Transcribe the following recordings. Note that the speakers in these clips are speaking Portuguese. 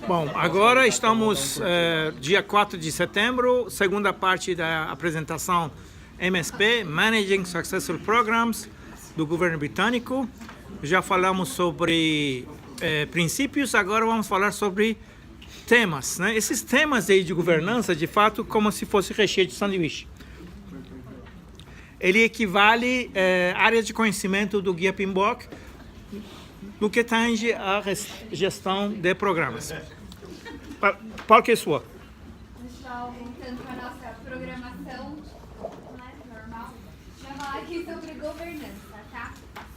Bom, agora estamos dia 4 de setembro, segunda parte da apresentação MSP, Managing Successful Programs, do governo britânico. Já falamos sobre princípios, agora vamos falar sobre temas, né? Esses temas aí de governança, de fato, como se fosse recheio de sanduíche. Ele equivale à área de conhecimento do Guia PMBOK no que tange à gestão de programas. Paulo, que é sua? Pessoal, voltando para a nossa programação, né, normal, já falar aqui sobre governança, tá?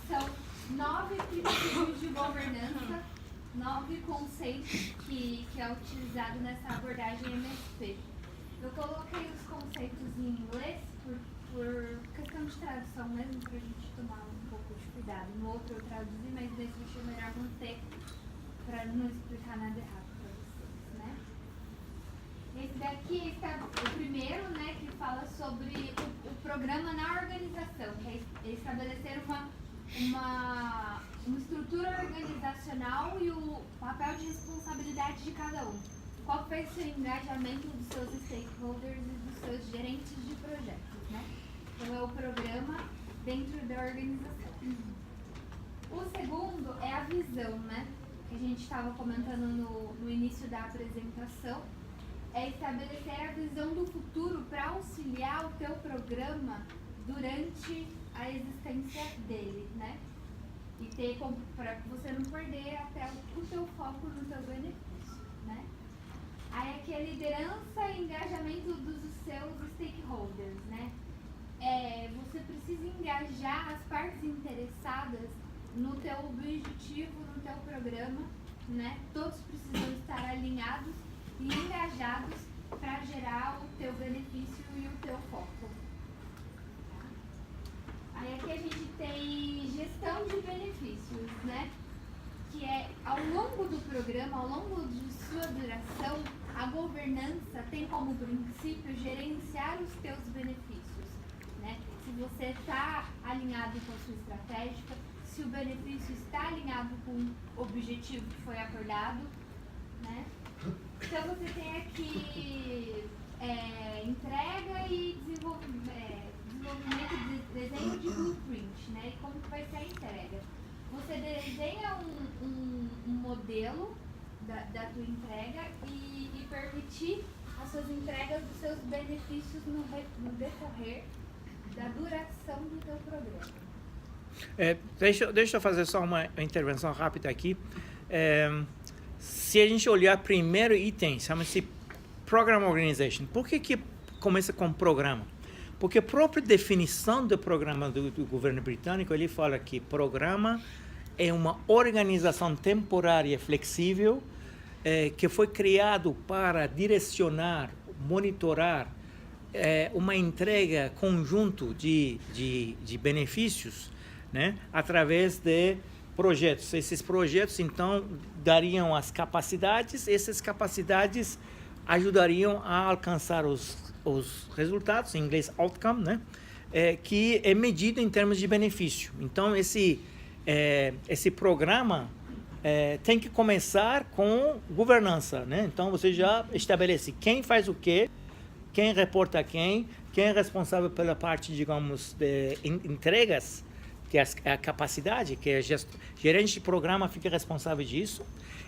São 9 princípios de governança, 9 conceitos que é utilizado nessa abordagem MSP. Eu coloquei os conceitos em inglês por questão de tradução mesmo, para a gente tomar um pouco de cuidado. No outro eu traduzi, mas nesse eu achei melhor não ter, para não explicar nada errado para vocês, né? Esse daqui é o primeiro, né, que fala sobre o programa na organização, que é estabelecer uma estrutura organizacional e o papel de responsabilidade de cada um. Qual foi o seu engajamento dos seus stakeholders e dos seus gerentes de projetos, né? Então, é o programa dentro da organização. O segundo é a visão, né? Que a gente estava comentando no início da apresentação. É estabelecer a visão do futuro para auxiliar o teu programa durante a existência dele, né? E ter para você não perder até o teu foco no teu benefício, né? Aí aqui a liderança e engajamento dos seus stakeholders, né? Você precisa engajar as partes interessadas no teu objetivo, no teu programa, né? Todos precisam estar alinhados e engajados para gerar o teu benefício e o teu foco. Aí aqui a gente tem gestão de benefícios, né? Que é ao longo do programa, ao longo de sua duração, a governança tem como princípio gerenciar os teus benefícios, né? Se você está alinhado com a sua estratégia, se o benefício está alinhado com o objetivo que foi acordado, né? Então você tem aqui entrega e desenvolvimento de desenho de blueprint, né? E como que vai ser a entrega? Você desenha um modelo da tua entrega e permitir as suas entregas dos seus benefícios no decorrer da duração do teu programa. Deixa eu fazer só uma intervenção rápida aqui. Se a gente olhar primeiro item, chama-se Program Organization. Por que começa com programa? Porque a própria definição do programa do governo britânico, ele fala que programa é uma organização temporária flexível que foi criado para direcionar, monitorar uma entrega conjunto de benefícios, né, através de projetos. Esses projetos, então, dariam as capacidades, essas capacidades ajudariam a alcançar os resultados, em inglês outcome, né, que é medido em termos de benefício. Então, esse programa tem que começar com governança, né? Então, você já estabelece quem faz o quê, quem reporta a quem é responsável pela parte, digamos, de entregas, que é a capacidade, que é gerente de programa fica responsável disso,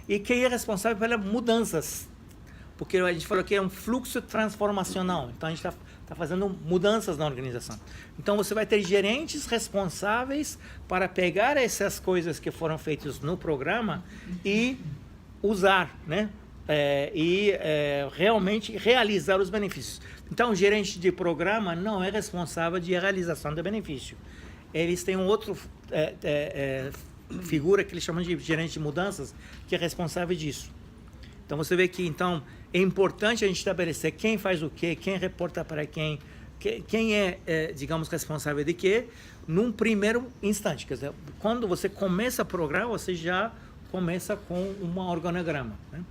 e quem é responsável pelas mudanças, porque a gente falou que é um fluxo transformacional, então a gente está fazendo mudanças na organização. Então você vai ter gerentes responsáveis para pegar essas coisas que foram feitas no programa e usar, né? Realmente realizar os benefícios. Então o gerente de programa não é responsável de realização do benefício. Eles têm um outro figura que eles chamam de gerente de mudanças, que é responsável disso. Então você vê que então é importante a gente estabelecer quem faz o quê, quem reporta para quem é, digamos, responsável de quê, num primeiro instante. Quer dizer, quando você começa o programa, você já começa com um organograma, né?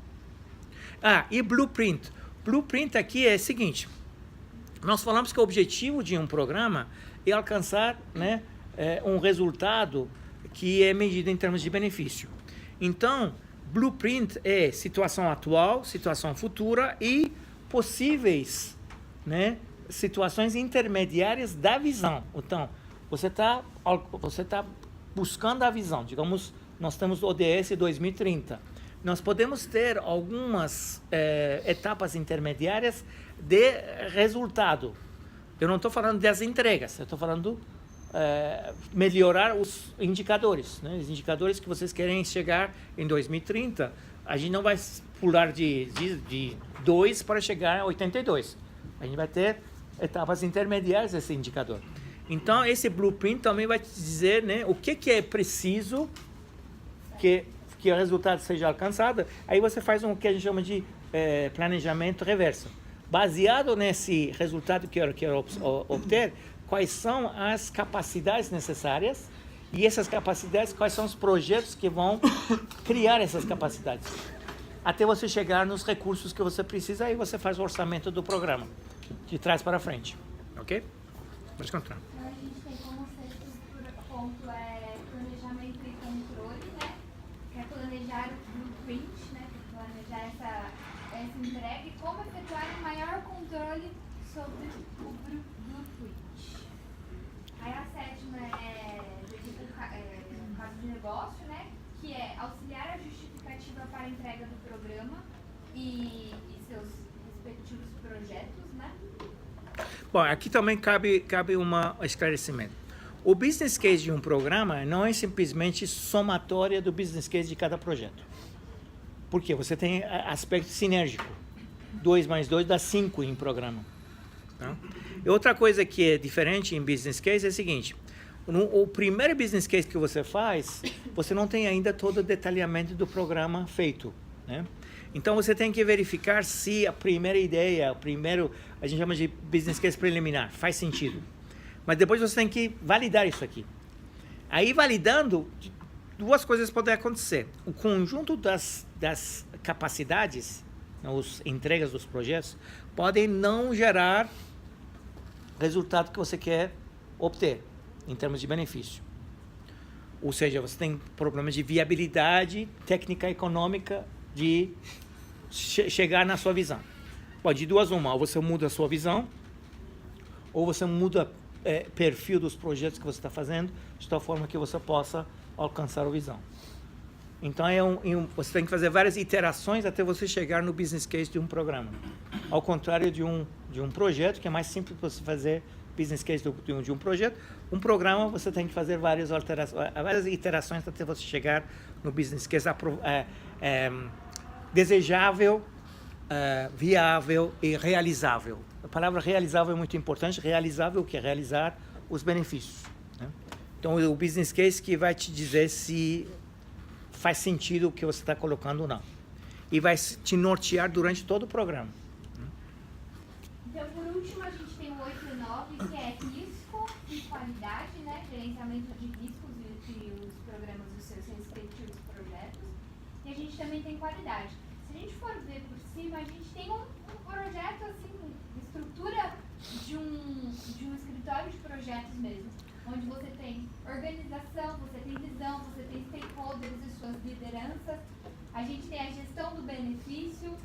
E Blueprint. Blueprint aqui é o seguinte: nós falamos que o objetivo de um programa é alcançar, né, um resultado que é medido em termos de benefício. Então, blueprint é situação atual, situação futura e possíveis, né, situações intermediárias da visão. Então, você tá buscando a visão. Digamos, nós temos o ODS 2030. Nós podemos ter algumas etapas intermediárias de resultado. Eu não estou falando das entregas, eu estou falando melhorar os indicadores, né? Os indicadores que vocês querem chegar em 2030, a gente não vai pular de 2 para chegar a 82. A gente vai ter etapas intermediárias desse indicador. Então, esse blueprint também vai te dizer, né, o que é preciso que o resultado seja alcançado. Aí você faz o que a gente chama de planejamento reverso. Baseado nesse resultado que eu quero obter, quais são as capacidades necessárias e essas capacidades, quais são os projetos que vão criar essas capacidades. Até você chegar nos recursos que você precisa, aí você faz o orçamento do programa, de trás para frente. Ok? Pode continuar. Então, a gente tem como sexto ponto planejamento e controle, né? Que é planejar o blueprint, né? Planejar essa entrega e como efetuar um maior controle sobre o blueprint. Aí a sétima é o caso de negócio, né? Que é auxiliar a justificativa para a entrega do programa e seus respectivos projetos, né? Bom, aqui também cabe um esclarecimento. O business case de um programa não é simplesmente somatória do business case de cada projeto. Por quê? Você tem aspecto sinérgico. 2 mais 2 dá 5 em programa. Tá? E outra coisa que é diferente em business case é o seguinte. O primeiro business case que você faz, você não tem ainda todo o detalhamento do programa feito, né? Então, você tem que verificar se a primeira ideia, a gente chama de business case preliminar, faz sentido. Mas depois você tem que validar isso aqui. Aí, validando, duas coisas podem acontecer. O conjunto das capacidades, as entregas dos projetos, podem não gerar resultado que você quer obter, em termos de benefício. Ou seja, você tem problemas de viabilidade técnica e econômica de chegar na sua visão. Pode de duas uma, ou você muda a sua visão, ou você muda perfil dos projetos que você está fazendo, de tal forma que você possa alcançar a visão. Então, você tem que fazer várias iterações até você chegar no business case de um programa. Ao contrário de um projeto, que é mais simples você fazer business case de um projeto, um programa você tem que fazer várias iterações até você chegar no business case desejável, viável e realizável. A palavra realizável é muito importante. Realizável, que é realizar os benefícios, né? Então, o business case que vai te dizer se faz sentido o que você está colocando ou não. E vai te nortear durante todo o programa. Então, por último, a gente tem o 8 e 9, que é risco e qualidade, né? Gerenciamento de riscos e os programas dos seus respectivos projetos. E a gente também tem qualidade. Se a gente for ver por cima, a gente tem um projeto, assim, estrutura de um escritório de projetos mesmo, onde você tem organização, você tem visão, você tem stakeholders e suas lideranças, a gente tem a gestão do benefício,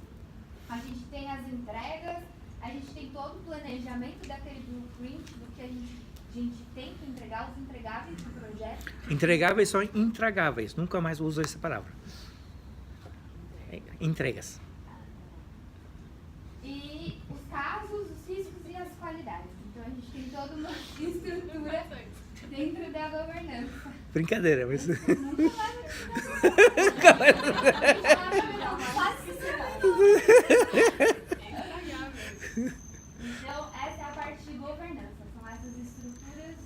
a gente tem as entregas, a gente tem todo o planejamento daquele blueprint do que a gente tem que entregar, os entregáveis do projeto. Entregáveis são intragáveis, nunca mais uso essa palavra. Entregas. E os casos, os riscos e as qualidades. Então a gente tem toda uma estrutura dentro da governança. Brincadeira, mas... Nunca mais Então, essa é a parte de governança. São essas estruturas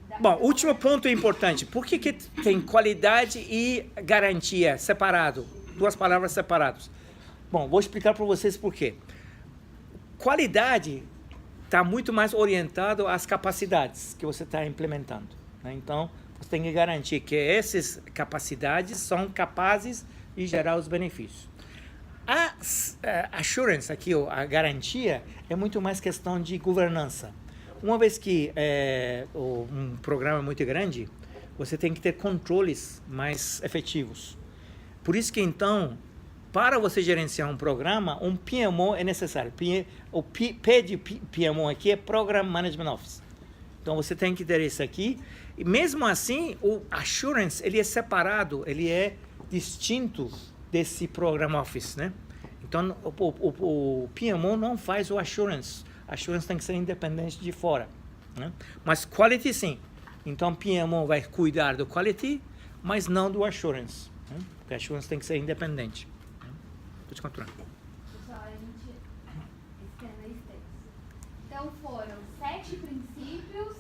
da... Bom, último ponto importante. Por que tem qualidade e garantia separado? Duas palavras separadas. Bom, vou explicar para vocês por quê. Qualidade está muito mais orientado às capacidades que você está implementando, né? Então, você tem que garantir que essas capacidades são capazes de gerar os benefícios. A assurance aqui, a garantia, é muito mais questão de governança. Uma vez que um programa é muito grande, você tem que ter controles mais efetivos. Por isso que, então, para você gerenciar um programa, um PMO é necessário. O P de PMO aqui é Program Management Office. Então, você tem que ter isso aqui. E mesmo assim, o Assurance, ele é separado, ele é distinto desse Program Office, né? Então, o PMO não faz o Assurance. Assurance tem que ser independente de fora, né? Mas Quality, sim. Então, PMO vai cuidar do Quality, mas não do Assurance, né? Porque Assurance tem que ser independente. Pode continuar. Pessoal, a gente estenda extenso. Então foram 7 princípios,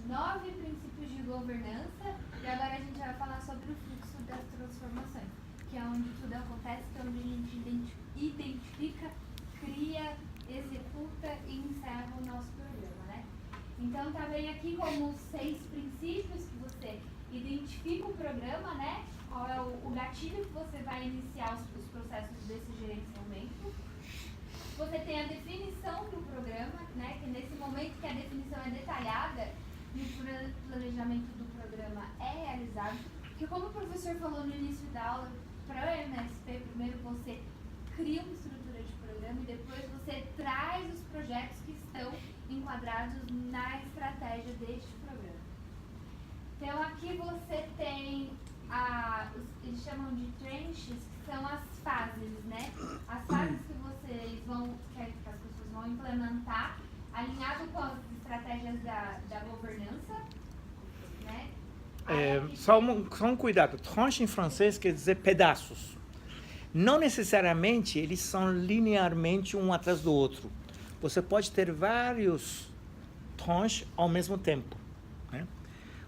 9 princípios de governança, e agora a gente vai falar sobre o fluxo das transformações, que é onde tudo acontece, que é onde a gente identifica, cria, executa e encerra o nosso programa, né? Então tá bem aqui como 6 princípios que você identifica o programa, né? Qual é o gatilho que você vai iniciar os processos desse gerenciamento. Você tem a definição do programa, né? Que nesse momento que a definição é detalhada e o planejamento do programa é realizado. Porque como o professor falou no início da aula, para o MSP, primeiro você cria uma estrutura de programa e depois você traz os projetos que estão enquadrados na estratégia deste programa. Então aqui você tem eles chamam de trenches, que são as fases, né? As fases que vocês querem que as pessoas vão implementar, alinhado com as estratégias da governança, né? Só um cuidado. Tranche em francês quer dizer pedaços. Não necessariamente eles são linearmente um atrás do outro. Você pode ter vários tranches ao mesmo tempo, né?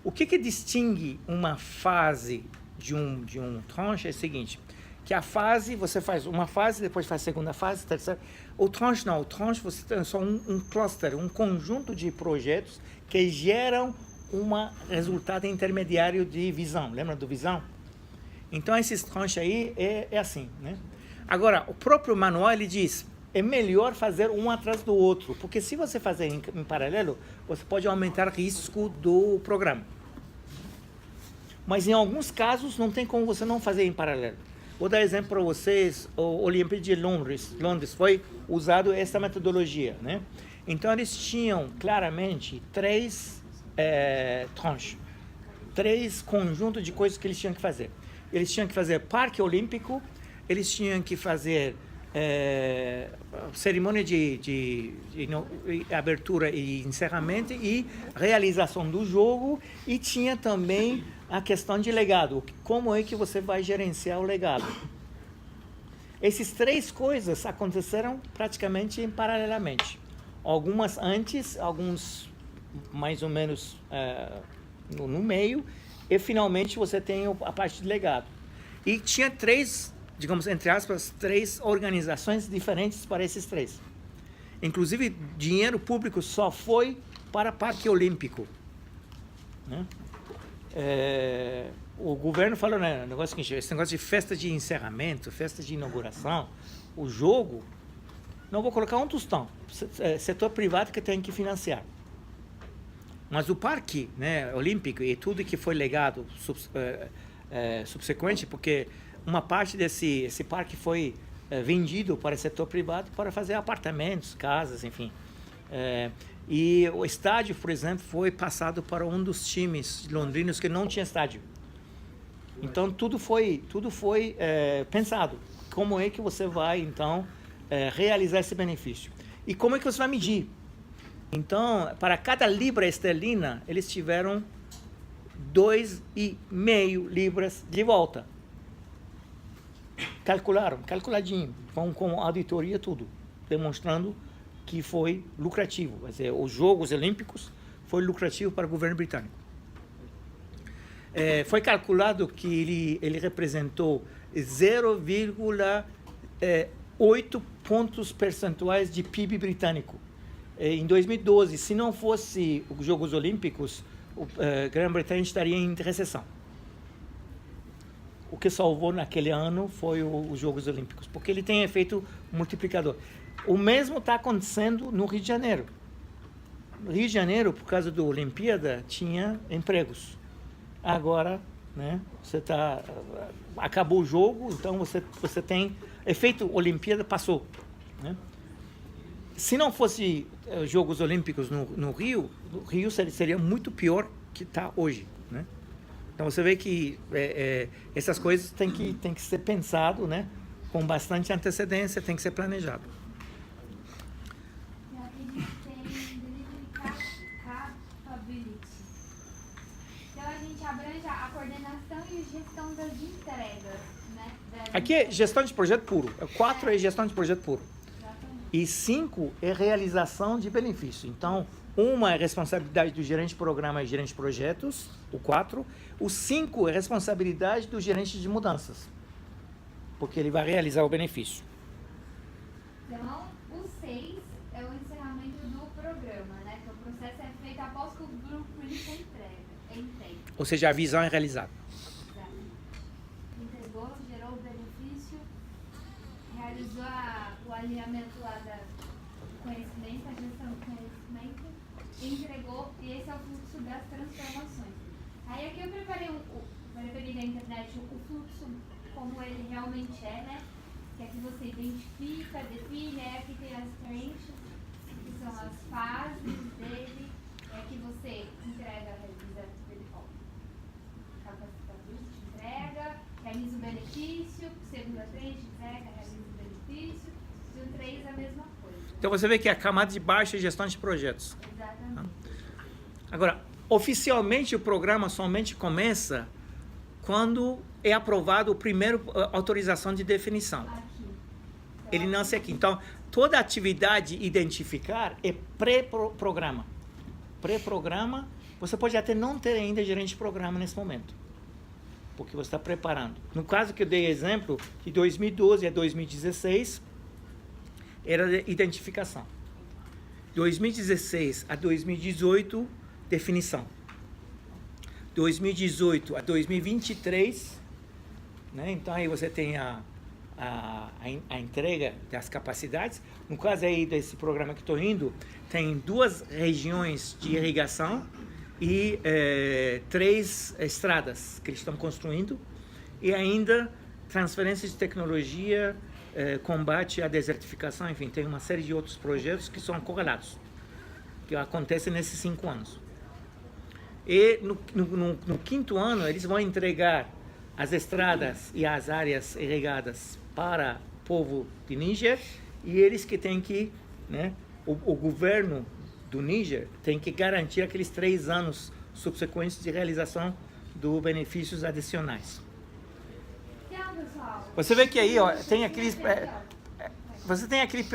O que distingue uma fase de um tranche é o seguinte, que a fase, você faz uma fase, depois faz a segunda fase, terceira. O tranche não, o tranche você tem só um cluster, um conjunto de projetos que geram um resultado intermediário de visão. Lembra do visão? Então, esses tranches aí é assim, né? Agora, o próprio manual, ele diz, é melhor fazer um atrás do outro, porque se você fazer em paralelo, você pode aumentar o risco do programa. Mas em alguns casos não tem como você não fazer em paralelo. Vou dar exemplo para vocês, o Olimpíada de Londres foi usado essa metodologia, né? Então eles tinham claramente 3 tranches, 3 conjuntos de coisas que eles tinham que fazer. Eles tinham que fazer Parque Olímpico, eles tinham que fazer cerimônia de abertura e encerramento e realização do jogo, e tinha também a questão de legado. Como é que você vai gerenciar o legado? Essas 3 coisas aconteceram praticamente paralelamente. Algumas antes, alguns mais ou menos no meio, e finalmente você tem a parte de legado. E tinha 3, digamos, entre aspas, 3 organizações diferentes para esses 3. Inclusive, dinheiro público só foi para Parque Olímpico, né? O governo falou, né, esse negócio de festa de encerramento, festa de inauguração, o jogo, não vou colocar um tostão, setor privado que tem que financiar. Mas o parque, né, olímpico e tudo que foi legado subsequente, porque uma parte esse parque foi vendido para o setor privado para fazer apartamentos, casas, enfim. E o estádio, por exemplo, foi passado para um dos times londrinos que não tinha estádio. Então, tudo foi pensado. Como é que você vai, então, realizar esse benefício? E como é que você vai medir? Então, para cada libra esterlina, eles tiveram 2,5 libras de volta. Calculadinho, com auditoria, tudo, demonstrando que foi lucrativo. Quer dizer, os Jogos Olímpicos foi lucrativo para o governo britânico. Foi calculado que ele representou 0,8 pontos percentuais de PIB britânico. Em 2012, se não fosse os Jogos Olímpicos, a Grã-Bretanha estaria em recessão. O que salvou naquele ano foi os Jogos Olímpicos, porque ele tem efeito multiplicador. O mesmo está acontecendo no Rio de Janeiro. No Rio de Janeiro, por causa da Olimpíada, tinha empregos. Agora né? Acabou o jogo, então você tem efeito Olimpíada, passou, né? Se não fosse Jogos Olímpicos no Rio, o Rio seria muito pior que está hoje, né? Então você vê que essas coisas tem que ser pensado, né? Com bastante antecedência, tem que ser planejado. E aqui a gente tem Delivery Capability. Então a gente abrange a coordenação e gestão das entregas, né? Aqui é gestão de projeto puro. 4 é gestão de projeto puro. Exatamente. E 5 é realização de benefício. Então, uma é responsabilidade do gerente de programa e gerente de projetos, o 4. O 5 é responsabilidade do gerente de mudanças, porque ele vai realizar o benefício. Então, o 6 é o encerramento do programa, né? Que o processo é feito após que o blueprint é entregue. Ou seja, a visão é realizada. Exato. Entregou, gerou o benefício, realizou o alinhamento lá do conhecimento, a gestão do conhecimento, entregou, e esse é o fluxo das transformações. Aí aqui eu preparei na internet o fluxo como ele realmente é, né? Que aqui você identifica, define, aí aqui tem as frentes, que são as fases dele, e aqui você entrega, realiza entrega, realiza o benefício, segunda frente, entrega, realiza o benefício, e o 3 é a mesma coisa. Então você vê que a camada de baixo é gestão de projetos. Exatamente. Agora, oficialmente o programa somente começa quando é aprovado o primeiro autorização de definição. Aqui. Ele nasce aqui. Então, toda atividade identificar é pré-programa. Pré-programa, você pode até não ter ainda gerente de programa nesse momento, porque você está preparando. No caso que eu dei exemplo, de 2012 a 2016, era de identificação. 2016 a 2018, definição. 2018 a 2023, né? Então aí você tem a entrega das capacidades. No caso aí desse programa que estou indo, tem 2 regiões de irrigação e 3 estradas que eles estão construindo, e ainda transferência de tecnologia, combate à desertificação, enfim, tem uma série de outros projetos que são correlatos, que acontecem nesses 5 anos. E no 5º ano eles vão entregar as estradas e as áreas irrigadas para o povo de Níger, e eles que têm que, né, o governo do Níger tem que garantir aqueles 3 anos subsequentes de realização dos benefícios adicionais. Então, pessoal, Você vê que aí, ó, tem aqueles, você tem aquele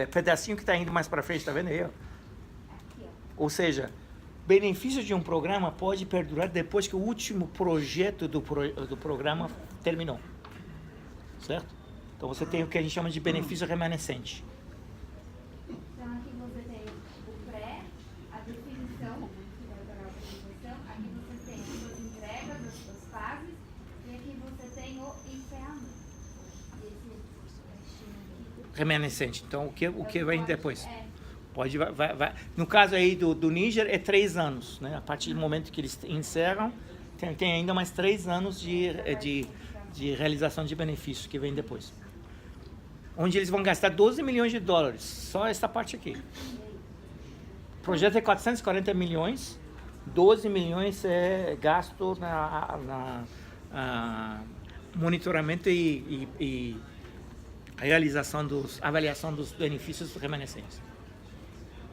pedacinho que está indo mais para frente, tá vendo aí? Ó? aqui, ó. Ou seja, benefício de um programa pode perdurar depois que o último projeto do programa terminou, certo? Então você tem o que a gente chama de benefício remanescente. Então aqui você tem o pré, a definição, que vai para a organização, aqui você tem as suas entregas, as suas fases, e aqui você tem o encerramento. Esse restinho aqui. Remanescente. Então o que vem depois? É, Vai. No caso aí do Níger é 3 anos, né? A partir do momento que eles encerram, tem ainda mais 3 anos de realização de benefícios que vem depois. Onde eles vão gastar 12 milhões de dólares, só essa parte aqui. O projeto é 440 milhões, 12 milhões é gasto na monitoramento e realização avaliação dos benefícios remanescentes.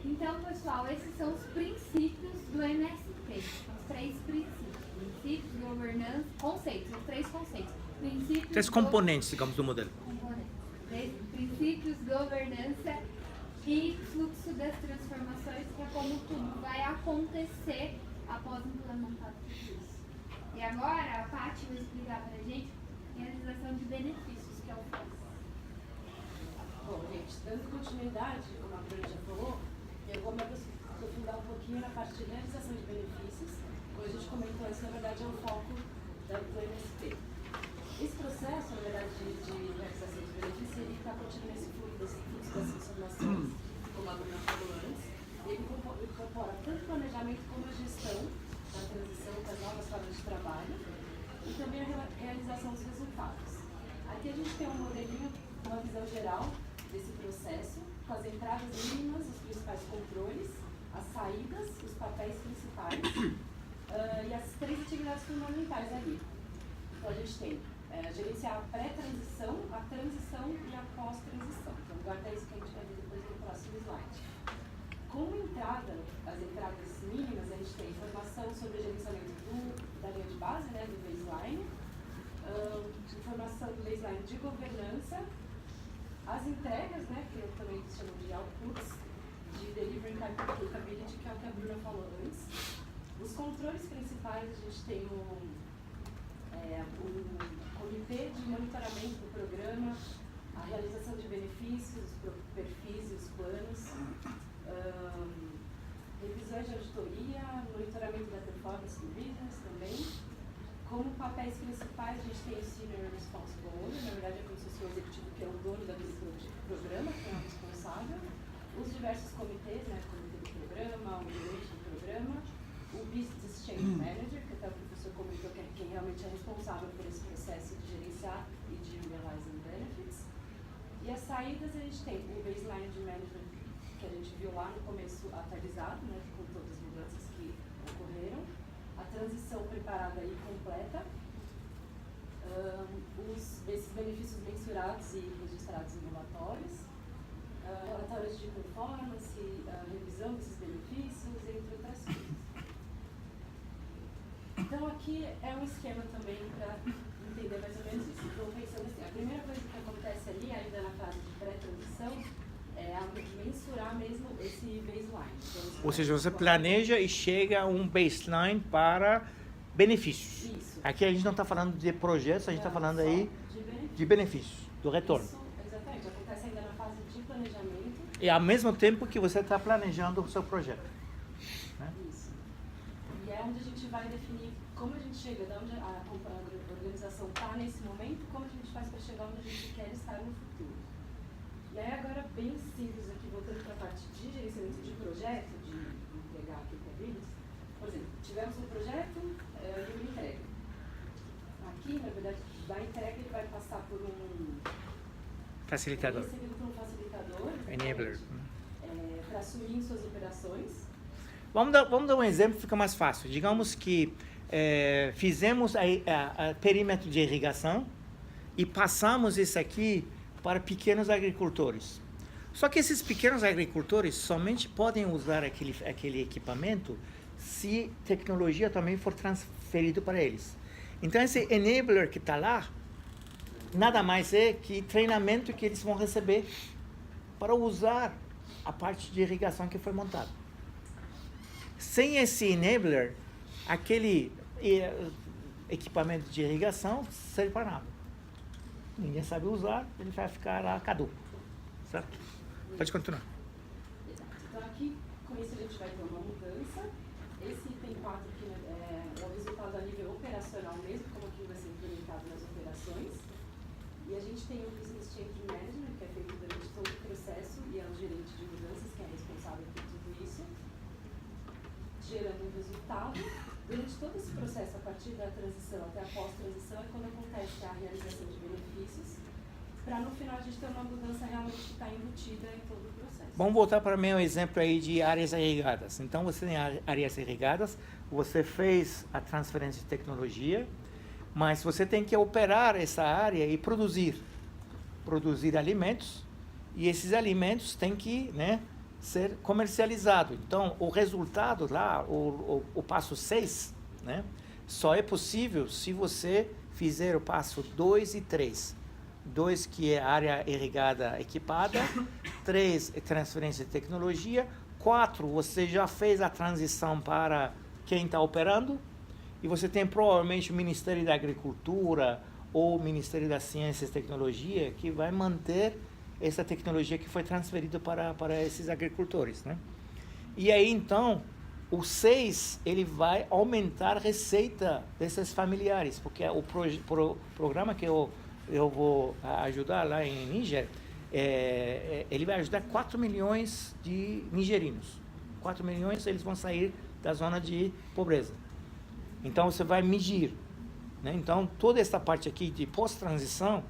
então, pessoal, esses são os princípios do MSP. Os 3 princípios. Princípios, governança, conceitos. Os 3 conceitos. Princípios, 3 componentes, digamos, do modelo. Princípios, governança e fluxo das transformações, que é como tudo vai acontecer após implementar tudo isso. E agora, a Paty vai explicar pra gente realização de benefícios, que é o FOS. Bom, gente, dando continuidade, como a Bruna já falou, eu vou me aprofundar um pouquinho na parte de realização de benefícios. Como a gente comentou, isso na verdade é o foco do MSP. Esse processo, na verdade, de realização de benefícios, ele está contido nesse fluxo das transformações, como a Bruna falou antes. Ele incorpora tanto o planejamento como a gestão da transição para as novas formas de trabalho, também a realização dos resultados. Aqui a gente tem um modelinho, uma visão geral desse processo, com as entradas mínimas, os principais controles, as saídas, os papéis principais e as 3 atividades fundamentais ali. Então a gente tem gerenciar a pré-transição, a transição e a pós-transição. Então guarda isso que a gente vai ver depois no próximo slide. Como entrada, as entradas mínimas, a gente tem informação sobre o gerenciamento da linha de base, né, do baseline, informação do baseline de governança, as entregas, né, que eu também chamo de outputs, de delivery capability, que é o que a Bruna falou antes. Os controles principais, a gente tem o comitê de monitoramento do programa, a realização de benefícios, os perfis e os planos, revisões de auditoria, monitoramento da performance do business também. Como papéis principais, a gente tem o Senior Responsible Owner, na verdade é como se fosse o executivo que é o dono do programa, que é o responsável. Os diversos comitês, né, o comitê do programa, o gerente do programa, o Business Change Manager, que até o professor comentou que é quem realmente é responsável por esse processo de gerenciar e de realizing benefits. E as saídas, a gente tem o baseline de management, que a gente viu lá no começo atualizado, né, com todas as mudanças que ocorreram, a transição preparada e completa, esses benefícios mensurados e registrados em relatórios, relatórios de performance, revisão desses benefícios, entre outras coisas. Então aqui é um esquema também para entender mais ou menos isso. Então pensando assim, a primeira coisa que acontece ali, ainda na fase de pré-transição, é mensurar mesmo esse baseline. Então, Ou seja, você planeja e chega a um baseline para benefícios. Isso. Aqui a gente não está falando de projetos, a gente está falando aí de de benefícios, do retorno. Isso, exatamente, acontece ainda na fase de planejamento. E ao mesmo tempo que você está planejando o seu projeto. Né? Isso. E é onde a gente vai definir como a gente chega, de onde a organização está nesse momento, como a gente faz para chegar onde a gente quer estar no futuro. E aí agora, bem simples aqui, voltando para a parte de gerenciamento de projeto, de entregar capabilities. Por exemplo, tivemos um projeto e uma entrega. Aqui, na verdade, da entrega ele vai passar por um Facilitador. recebido por um facilitador. Enabler. Para assumir em suas operações. Vamos dar um exemplo, fica mais fácil. Digamos que fizemos a perímetro de irrigação e passamos isso aqui para pequenos agricultores. Só que esses pequenos agricultores somente podem usar aquele equipamento se tecnologia também for transferida para eles. Então esse enabler que está lá, nada mais é que treinamento que eles vão receber para usar a parte de irrigação que foi montada. Sem esse enabler, aquele equipamento de irrigação serve para nada. Ninguém sabe usar, ele vai ficar lá caduco. Certo? Pode continuar. Exato. Então aqui, com isso a gente vai ter uma mudança. Esse item 4 aqui é o resultado a nível operacional mesmo, como aquilo vai ser implementado nas operações. E a gente tem o Business Change Management, que é feito durante todo o processo, e é o gerente de mudanças que é responsável por tudo isso, gerando um resultado. Durante todo esse processo, a partir da transição até a pós-transição, é quando acontece a realização de benefícios, para no final a gente ter uma mudança realmente que está embutida em todo o processo. Vamos voltar para o meu exemplo aí de áreas irrigadas. Então, você tem áreas irrigadas, você fez a transferência de tecnologia, mas você tem que operar essa área e produzir alimentos, e esses alimentos têm que, né, ser comercializado. Então, o resultado lá, o passo 6, né, só é possível se você fizer o passo 2 e 3. 2, que é a área irrigada equipada. 3, é transferência de tecnologia. 4, você já fez a transição para quem está operando. E você tem provavelmente o Ministério da Agricultura ou o Ministério da Ciência e Tecnologia que vai manter essa tecnologia que foi transferida para esses agricultores, né? E aí, então, o 6, ele vai aumentar a receita desses familiares, porque o programa que eu vou ajudar lá em Níger, ele vai ajudar 4 milhões de nigerinos. 4 milhões, eles vão sair da zona de pobreza. Então, você vai medir, né? Então, toda essa parte aqui de pós-transição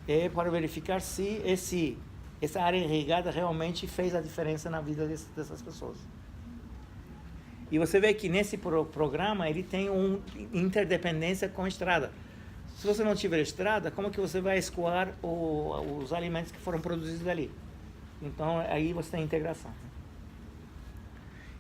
é para verificar se essa área irrigada realmente fez a diferença na vida dessas pessoas. E você vê que nesse programa ele tem uma interdependência com a estrada. Se você não tiver estrada, como que você vai escoar os alimentos que foram produzidos ali? Então, aí você tem integração.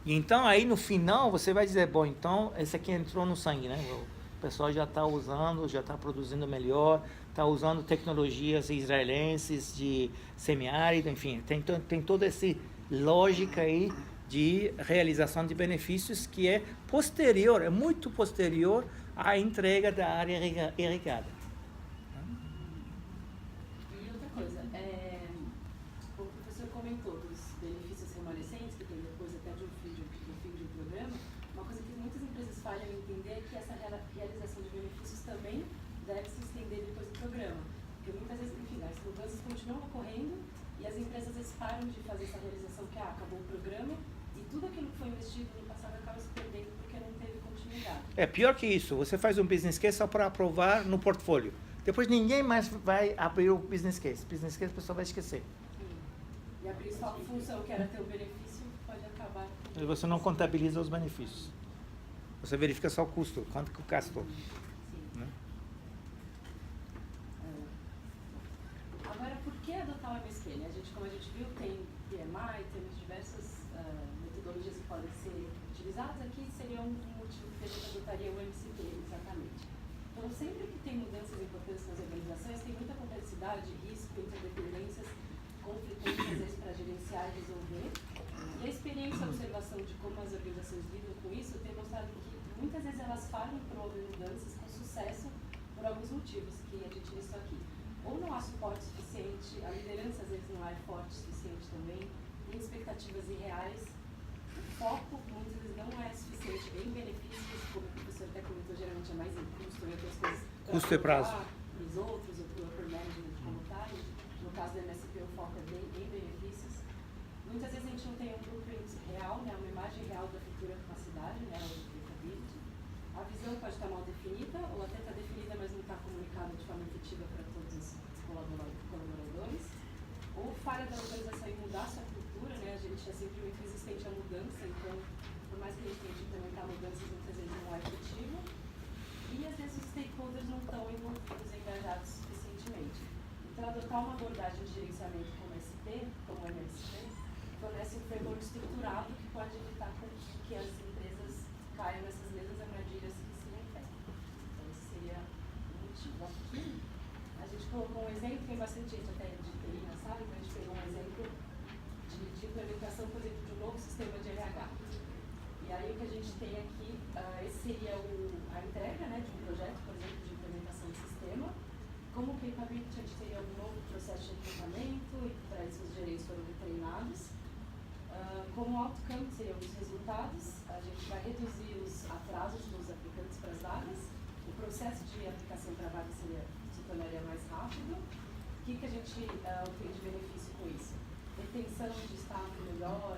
E então, aí no final, você vai dizer, bom, então, esse aqui entrou no sangue, né? O pessoal já está usando, já está produzindo melhor, está usando tecnologias israelenses de semiárido, enfim, tem toda essa lógica aí de realização de benefícios que é posterior, é muito posterior à entrega da área irrigada. E outra coisa, o professor comentou dos benefícios remanescentes, que tem depois até do fim de um programa. Uma coisa que muitas empresas falham em entender é que essa realização de benefícios também deve se estender depois do programa. Porque muitas vezes, enfim, as mudanças continuam ocorrendo e as empresas às vezes param de fazer essa realização que acabou o programa e tudo aquilo que foi investido no passado acaba se perdendo porque não teve continuidade. É pior que isso, você faz um business case só para aprovar no portfólio. Depois ninguém mais vai abrir o business case. Business case a pessoa vai esquecer. E a principal função que era ter o benefício pode acabar. E você não contabiliza os benefícios. Você verifica só o custo, quanto que o gastou. Né? Agora, por que adotar o MSQ? Né? Como a gente viu, tem PMI, temos diversas metodologias que podem ser utilizadas. Aqui seria um motivo que a gente adotaria o MCP, exatamente. Então, sempre que tem mudanças importantes nas organizações, tem muita complexidade, risco, interdependências, conflitos, às vezes, para gerenciar e resolver. E a experiência e a observação de como as organizações lidam com isso tem mostrado que muitas vezes elas falham em promover mudanças com sucesso por alguns motivos que a gente listou aqui. Ou não há suporte suficiente, a liderança às vezes não é forte o suficiente também, tem expectativas irreais, o foco muitas vezes não é suficiente em benefícios, como o professor até comentou, geralmente é mais em custo, né, outras coisas Custo e prazo. para os outros, ou para o upper management como tal. No caso da MSP, o foco é bem em benefícios. Muitas vezes a gente não tem um blueprint real, né, uma imagem real da futura capacidade, né, o capability. A visão pode estar mal definida, ou até está definida, mas não está comunicada de forma efetiva para todos os colaboradores. Ou falha da organização em mudar sua cultura, né, a gente é sempre muito resistente à mudança, então, por mais que a gente tente implementar mudanças, muitas vezes não é efetivo. E às vezes os stakeholders não estão envolvidos, engajados suficientemente. Então, adotar uma abordagem de gerenciamento como SP, como MSP, fornece um framework estruturado que pode evitar que as empresas caiam nessas mesmas armadilhas que se referem. Então, esse seria o motivo. Aqui, a gente colocou um exemplo, tem bastante gente até de TI na sala, então a gente pegou um exemplo de implementação, por exemplo, de um novo sistema de RH. E aí o que a gente tem aqui, esse seria a entrega, né, de um projeto, por exemplo, de implementação de sistema. Como capability, a gente teria um novo processo de recrutamento e para isso os gerentes foram treinados. Como outcome, seriam os resultados, a gente vai reduzir os atrasos dos aplicantes para as vagas. O processo de aplicação para a vaga se tornaria mais rápido. O que a gente obtém de benefício com isso? Retenção de staff melhor,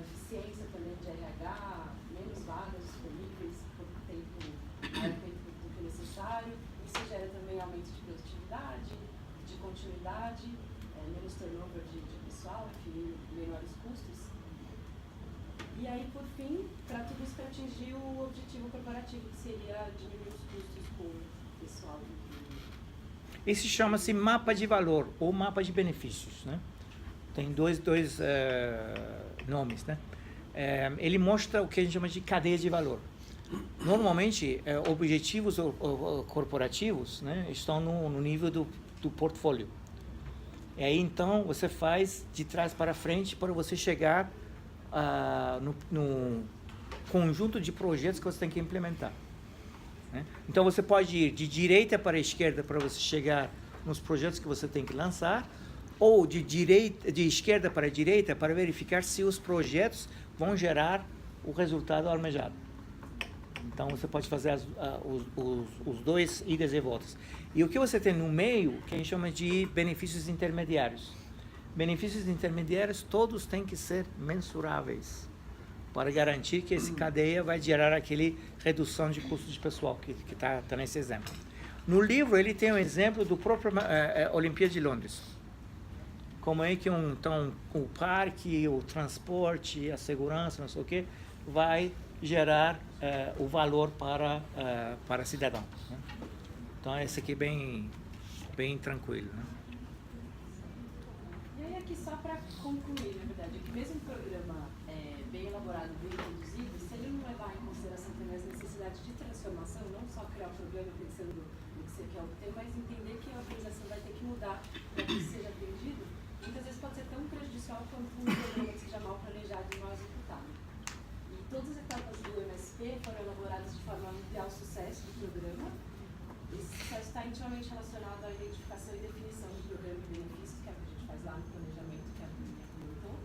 eficiência também de RH, menos vagas disponíveis, pouco tempo, mais tempo do que necessário. Isso gera também aumento de produtividade, de continuidade, menos turnover de pessoal, enfim, menores custos. E aí, por fim, para tudo isso para atingir o objetivo corporativo, que seria diminuir os custos com o pessoal. Esse chama-se mapa de valor ou mapa de benefícios, né? Tem dois nomes, né? Ele mostra o que a gente chama de cadeia de valor. Normalmente, objetivos corporativos, né, estão no nível do portfólio. E aí, então, você faz de trás para frente para você chegar no conjunto de projetos que você tem que implementar. Né? Então, você pode ir de direita para a esquerda para você chegar nos projetos que você tem que lançar, ou de esquerda para a direita para verificar se os projetos vão gerar o resultado almejado. Então, você pode fazer os dois idas e voltas. E o que você tem no meio, que a gente chama de benefícios intermediários. Benefícios intermediários, todos têm que ser mensuráveis. para garantir que essa cadeia vai gerar aquele redução de custo de pessoal que está nesse exemplo. No livro ele tem um exemplo do próprio Olimpíada de Londres. Como é que então o parque, o transporte, a segurança, não sei o que, vai gerar o valor para cidadão. Né? Então esse aqui é bem tranquilo. Né? E aí aqui só para concluir, na verdade, que mesmo um programa bem elaborado, bem produzido, se ele não levar em consideração também as necessidades de transformação, não só criar o programa pensando no que você quer obter, mas entender que a organização vai ter que mudar para que seja atendido, muitas vezes pode ser tão prejudicial quanto um programa que seja mal planejado e mal executado. E todas as etapas do MSP foram elaboradas de forma a ampliar o sucesso do programa. Esse sucesso está intimamente relacionado à identificação e definição do programa e benefícios, que é o que a gente faz lá no planejamento, que a Virginia comentou.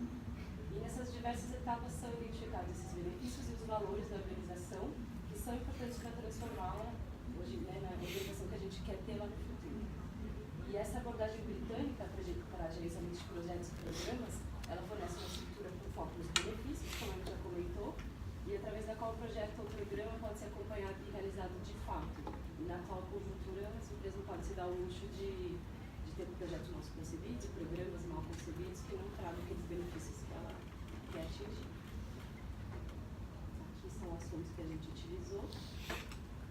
E nessas diversas etapas são identificados esses benefícios e os valores da organização, que são importantes para transformá-la hoje, né, na organização que a gente quer ter lá no futuro. E essa abordagem britânica para gerenciamento de projetos e programas, ela fornece uma estrutura com foco nos benefícios, como a gente já comentou, e através da qual o projeto ou programa pode ser acompanhado e realizado de fato. E na atual conjuntura, as empresas não podem se dar o luxo de ter projetos mal concebidos e programas mal concebidos que não tragam aqueles benefícios que ela quer atingir. Aqui são assuntos que a gente utilizou.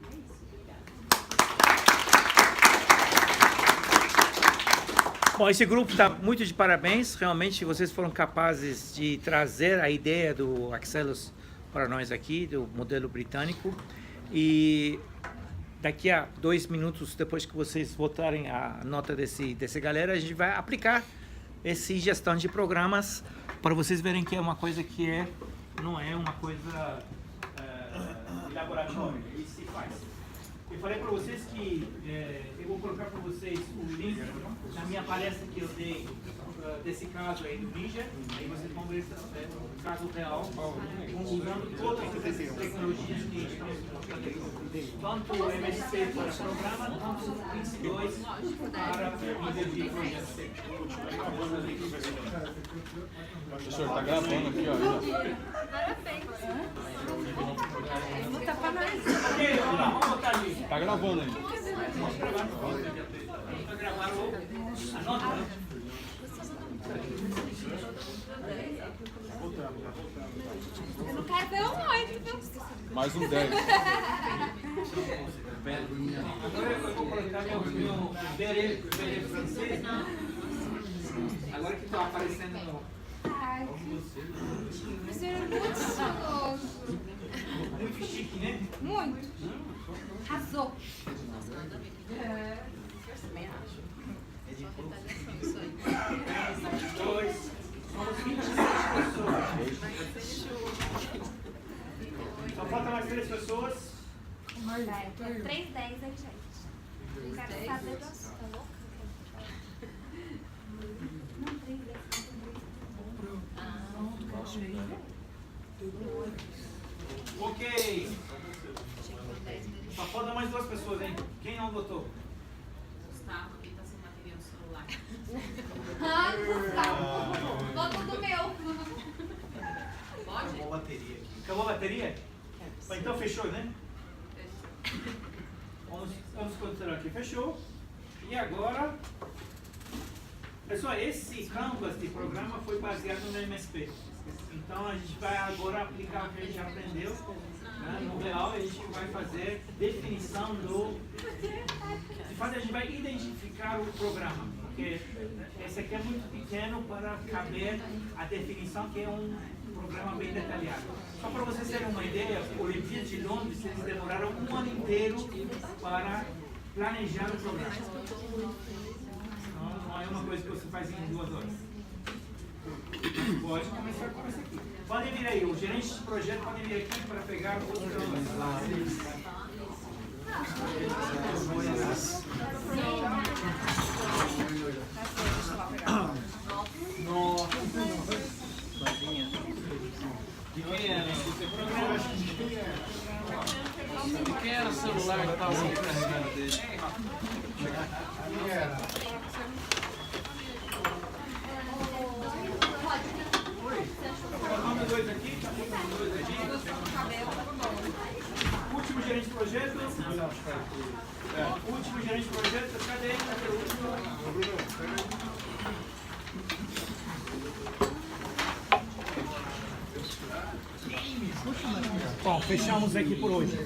E é isso, obrigada. Bom, esse grupo está muito de parabéns. Realmente vocês foram capazes de trazer a ideia do Axelos para nós aqui, do modelo britânico. E daqui a 2 minutos, depois que vocês votarem a nota desse galera, a gente vai aplicar essa gestão de programas para vocês verem que é uma coisa que não é uma coisa de laboratório, isso se faz. Eu falei para vocês que eu vou colocar para vocês o link na minha palestra que eu dei desse caso aí do Ninja, aí vocês vão ver o caso real, usando todas essas tecnologias que estamos usando, tanto o MSP para programa, quanto o PIX2 para nível de projetos. Professor, tá gravando aqui, ó. Parabéns. Não tá para nós. Ok, vamos lá, vamos botar ali. Tá gravando aí. Vamos gravar a nota. Eu não quero ver um 8. Mais um 10. Agora eu vou colocar meu beret francês. Agora que está aparecendo no... Ai, você é muito estiloso. Muito chique, né? Muito. Arrasou. Somos 27 pessoas. Só falta mais 3 pessoas. Vai, 3,10 aí, gente. Quero saber do assunto, tá louco? Não, 3,10. Ok. Só falta mais 2 pessoas, hein? Quem não votou? Gustavo, que tá sem bateria no celular. Ah, Gustavo. Voto do meu. Pode? Acabou a bateria aqui. Acabou a bateria? Então fechou, né? Vamos considerar aqui. Fechou. E agora... Pessoal, esse canvas de programa foi baseado no MSP. Então a gente vai agora aplicar o que a gente aprendeu. Né? No real a gente vai fazer definição do... De fato a gente vai identificar o programa. Porque esse aqui é muito pequeno para caber a definição, que é um programa bem detalhado. Só para vocês terem uma ideia, o Olimpíada de Londres, eles demoraram 1 ano inteiro para planejar o programa. Então não é uma coisa que você faz em 2 horas. Pode começar com isso aqui. Podem vir aí, os gerentes de projeto podem vir aqui para pegar os Quem era o celular que estava carregando dele? Tá faltando 2 aqui, tá faltando 2 aqui. Bom, fechamos aqui por hoje.